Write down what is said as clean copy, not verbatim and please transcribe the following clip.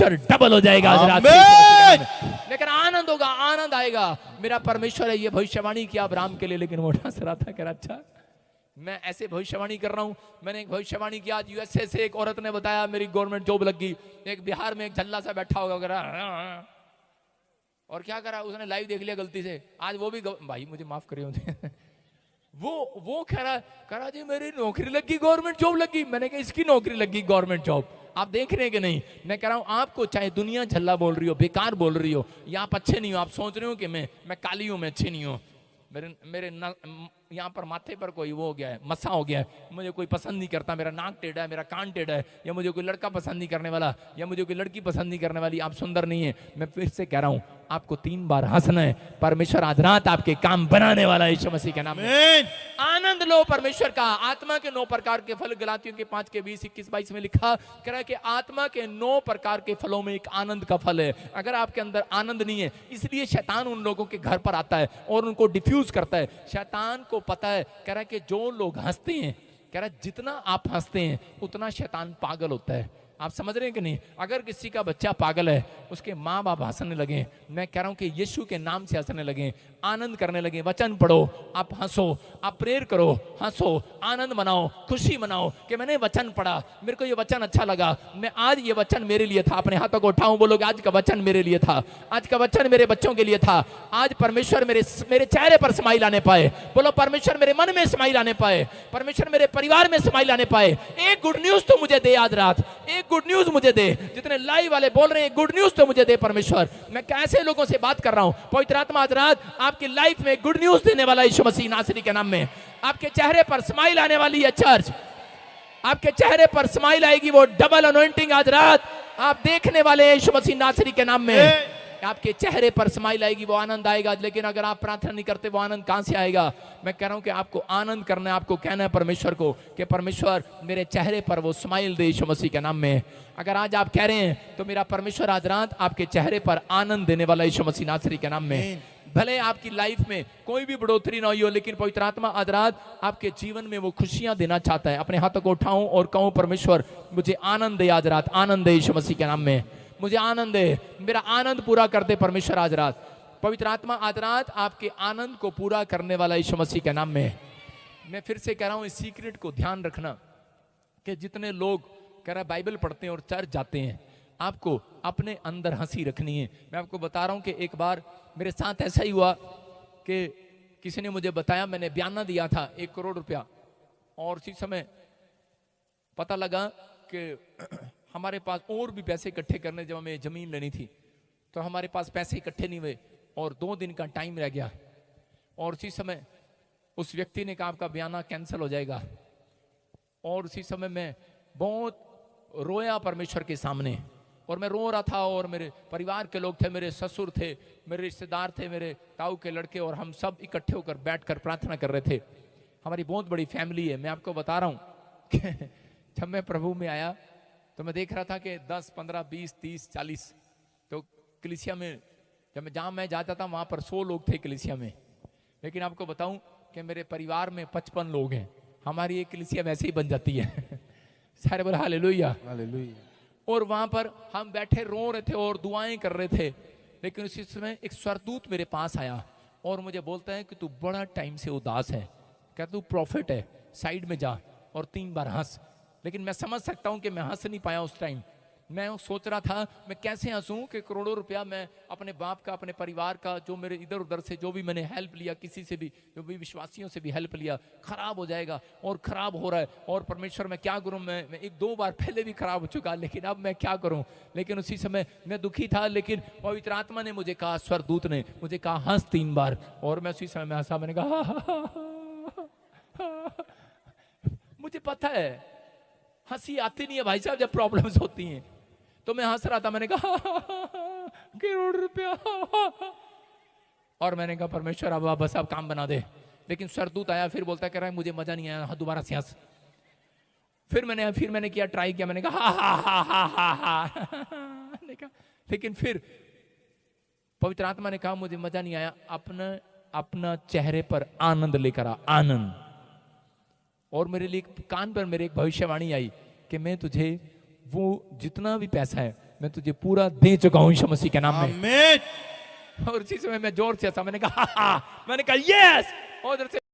परमेश्वर डबल हो जाएगा आज रात में। लेकिन आनंद होगा, आनंद आएगा। मेरा परमेश्वर है, ये भविष्यवाणी किया अब्राहम के लिए, लेकिन वो हंस रहा था, कह रहा अच्छा मैं ऐसे भविष्यवाणी कर रहा हूं। मैंने एक भविष्यवाणी किया आज यूएसए से, एक औरत ने बताया मेरी गवर्नमेंट जॉब लग गई। एक बिहार में एक झल्ला सा बैठा होगा, कह रहा और क्या करा उसने, लाइव देख लिया गलती से। आज वो भी भाई मुझे माफ करिए वो कह रहा जी मेरी नौकरी लगी, गवर्नमेंट जॉब लगी। मैंने कहा इसकी नौकरी लगी गवर्नमेंट जॉब, आप देख रहे हैं कि नहीं? मैं कह रहा हूं आपको चाहे दुनिया झल्ला बोल रही हो, बेकार बोल रही हो, या आप अच्छे नहीं हो, आप सोच रहे हो कि मैं काली हूं, मैं अच्छी नहीं हूं, मेरे यहाँ पर माथे पर कोई वो हो गया है, मसा हो गया है, मुझे कोई पसंद नहीं करता, मेरा नाक टेढ़ा है, मेरा कान टेढ़ा है, या मुझे कोई लड़का पसंद नहीं करने वाला, या मुझे कोई लड़की पसंद नहीं करने वाली, आप सुंदर नहीं है। मैं फिर से कह रहा हूं आपको 3 बार हंसना है। परमेश्वर आज रात आपके काम बनाने वाला है यीशु मसीह के नाम में। आनंद लो परमेश्वर का। आत्मा के 9 प्रकार के फल, गलातियों के 5 के 20, 21, 22 में लिखा कह रहा है कि आत्मा के 9 प्रकार के फलों में एक आनंद का फल है। अगर आपके अंदर आनंद नहीं है, इसलिए शैतान उन लोगों के घर पर आता है और उनको डिफ्यूज करता है। शैतान को पता है, कह रहा है कि जो लोग हंसते हैं, कह रहा है जितना आप हंसते हैं उतना शैतान पागल होता है। आप समझ रहे हैं कि नहीं? अगर किसी का बच्चा पागल है, उसके माँ बाप हंसने लगे, मैं कह रहा हूं कि यीशु के नाम से हंसने लगे, आनंद करने लगे। वचन पढ़ो, आप हंसो, आप प्रेयर करो, हंसो, आनंद मनाओ, खुशी मनाओ कि मैंने वचन पढ़ा, मेरे को ये वचन अच्छा लगा, मैं आज ये वचन मेरे लिए था। अपने हाथों को उठाऊं, बोलोगे आज का वचन मेरे लिए था, आज का वचन मेरे बच्चों के लिए था। आज परमेश्वर मेरे चेहरे पर स्माइल आने पाए। बोलो परमेश्वर मेरे मन में स्माइल आने पाए, परमेश्वर मेरे परिवार में स्माइल आने पाए। एक गुड न्यूज तो मुझे दे आज रात, एक गुड न्यूज मुझे दे। जितने लाइव वाले बोल रहे हैं गुड न्यूज तो मुझे दे परमेश्वर। मैं कैसे लोगों से बात कर रहा हूं? पवित्र आत्मा आज रात आपकी लाइफ में गुड न्यूज देने वाला यीशु मसीह नासरी के नाम में। आपके चेहरे पर स्माइल आने वाली है चर्च, आपके चेहरे पर स्माइल आएगी, वो डबल अनॉइंटिंग आज रात आप देखने वाले यीशु मसीह नासरी के नाम में। आपके चेहरे पर स्माइल आएगी, वो आनंद आएगा। लेकिन अगर आप प्रार्थना नहीं करते, वो आनंद कहां से आएगा? मैं कह रहा हूं कि आपको आनंद करना है, आपको कहना है परमेश्वर को कि परमेश्वर मेरे चेहरे पर वो स्माइल दे यीशु मसीह के नाम में। अगर आज आप कह रहे हैं तो मेरा परमेश्वर आज रात आपके चेहरे पर आनंद देने वाला यीशु मसीह नासरी के नाम में। भले आपकी लाइफ में कोई भी बढ़ोतरी ना हुई हो, लेकिन पवित्र आत्मा आज रात आपके जीवन में वो खुशियां देना चाहता है। अपने हाथों को उठाऊं और कहूं परमेश्वर मुझे आनंद दे आज रात, आनंद दे यीशु मसीह के नाम में, मुझे आनंद दे, मेरा आनंद पूरा कर दे परमेश्वर आज रात। पवित्र आत्मा आज रात आपके आनंद को पूरा करने वाला यीशु मसीह के नाम में। मैं फिर से कह रहा हूं, इस सीक्रेट को ध्यान रखना कि जितने लोग कह रहा बाइबल पढ़ते हैं और चर्च जाते हैं, आपको अपने अंदर हंसी रखनी है। मैं आपको बता रहा हूं कि एक बार मेरे साथ ऐसा ही हुआ कि किसी ने मुझे बताया, मैंने बयाना दिया था 1 करोड़ रुपया, और उसी समय पता लगा कि हमारे पास और भी पैसे इकट्ठे करने, जब हमें जमीन लेनी थी तो हमारे पास पैसे इकट्ठे नहीं हुए और 2 दिन का टाइम रह गया। और उसी समय उस व्यक्ति ने कहा आपका बयाना कैंसिल हो जाएगा। और उसी समय मैं बहुत रोया परमेश्वर के सामने, और मैं रो रहा था, और मेरे परिवार के लोग थे, मेरे ससुर थे, मेरे रिश्तेदार थे, मेरे ताऊ के लड़के, और हम सब इकट्ठे होकर बैठकर प्रार्थना कर रहे थे। हमारी बहुत बड़ी फैमिली है। मैं आपको बता रहा हूँ कि जब मैं प्रभु में आया तो मैं देख रहा था कि 10, 15, 20, 30, 40 तो कलीसिया में, जब जहाँ मैं जाता था वहाँ पर 100 लोग थे कलीसिया में। लेकिन आपको बताऊं कि मेरे परिवार में 55 लोग हैं। हमारी एक कलीसिया वैसे ही बन जाती है। सारे बोल हालेलुया, हालेलुया। और वहाँ पर हम बैठे रो रहे थे और दुआएं कर रहे थे। लेकिन उसी समय एक स्वर्गदूत मेरे पास आया और मुझे बोलता है कि तू बड़ा टाइम से उदास है, क्या तू प्रॉफिट है, साइड में जा और 3 बार हंस। लेकिन मैं समझ सकता हूं कि मैं हंस नहीं पाया उस टाइम। मैं सोच रहा था मैं कैसे हंसूं कि करोड़ों रुपया मैं अपने बाप का, अपने परिवार का, जो मेरे इधर उधर से जो भी मैंने हेल्प लिया, किसी से भी, जो भी विश्वासियों से भी हेल्प लिया, खराब हो जाएगा और खराब हो रहा है। और परमेश्वर मैं क्या करूं? मैं 1-2 बार पहले भी खराब हो चुका, लेकिन अब मैं क्या करूं? लेकिन उसी समय मैं दुखी था। लेकिन पवित्र आत्मा ने मुझे कहा, स्वर्गदूत ने मुझे कहा हंस 3 बार, और मैं उसी समय में हंसा। मैंने कहा मुझे पता है हंसी आती नहीं है भाई साहब जब प्रॉब्लम्स होती हैं, तो मैं हंस रहा था। मैंने कहा करोड़ रुपया, और मैंने कहा परमेश्वर अब बस अब काम बना दे। लेकिन सरदूत आया, फिर बोलता कह रहा है मुझे मजा नहीं आया, दोबारा से हंस। फिर मैंने किया, ट्राई किया, मैंने कहा लेकिन फिर पवित्र आत्मा ने कहा मुझे मजा नहीं आया, अपना चेहरे पर आनंद लेकर आ, आनंद। और मेरे लिए कान पर मेरे एक भविष्यवाणी आई कि मैं तुझे वो जितना भी पैसा है मैं तुझे पूरा दे चुका हूं यीशु मसीह के नाम में। आमीन। और उसी समय मैं जोर से हंसा, मैंने कहा मैंने कहा यस, और उधर से